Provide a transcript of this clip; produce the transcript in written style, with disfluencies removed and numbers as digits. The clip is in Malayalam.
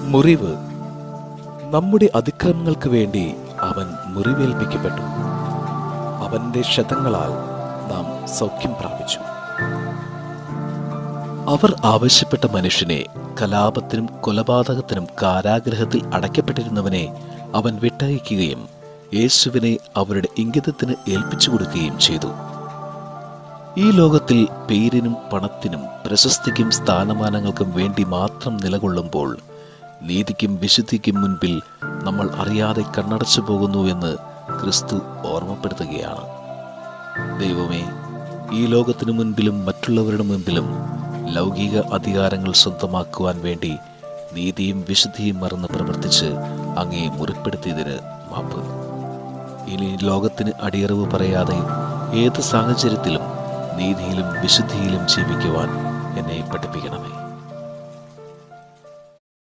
മുറിവ്. നമ്മുടെ അതിക്രമങ്ങൾക്ക് വേണ്ടി അവൻ മുറിവേൽപ്പിക്കപ്പെട്ടു. അവന്റെ ക്ഷതങ്ങളാൽ നാം സൗഖ്യം പ്രാപിച്ചു. അവർ ആവശ്യപ്പെട്ട മനുഷ്യനെ, കലാപത്തിനും കൊലപാതകത്തിനും കാരാഗൃഹത്തിൽ അടയ്ക്കപ്പെട്ടിരുന്നവനെ അവൻ വിട്ടയക്കുകയും യേശുവിനെ അവരുടെ ഇംഗിതത്തിന് ഏൽപ്പിച്ചു കൊടുക്കുകയും ചെയ്തു. ഈ ലോകത്തിൽ പേരിനും പണത്തിനും പ്രശസ്തിക്കും സ്ഥാനമാനങ്ങൾക്കും വേണ്ടി മാത്രം നിലകൊള്ളുമ്പോൾ നീതിക്കും വിശുദ്ധിക്കും മുൻപിൽ നമ്മൾ അറിയാതെ കണ്ണടച്ചു പോകുന്നു എന്ന് ക്രിസ്തു ഓർമ്മപ്പെടുത്തുകയാണ്. ദൈവമേ, ഈ ലോകത്തിനു മുൻപിലും മറ്റുള്ളവരുടെ മുൻപിലും ലൗകിക അധികാരങ്ങൾ സ്വന്തമാക്കുവാൻ വേണ്ടി നീതിയും വിശുദ്ധിയും മറന്ന് പ്രവർത്തിച്ച് അങ്ങേ മുറിപ്പെടുത്തിയതിന് മാപ്പ്. ഇനി ലോകത്തിന് അടിയറവ് പറയാതെ ഏത് സാഹചര്യത്തിലും നീതിയിലും വിശുദ്ധിയിലും ജീവിക്കുവാൻ എന്നെ പഠിപ്പിക്കണമേ.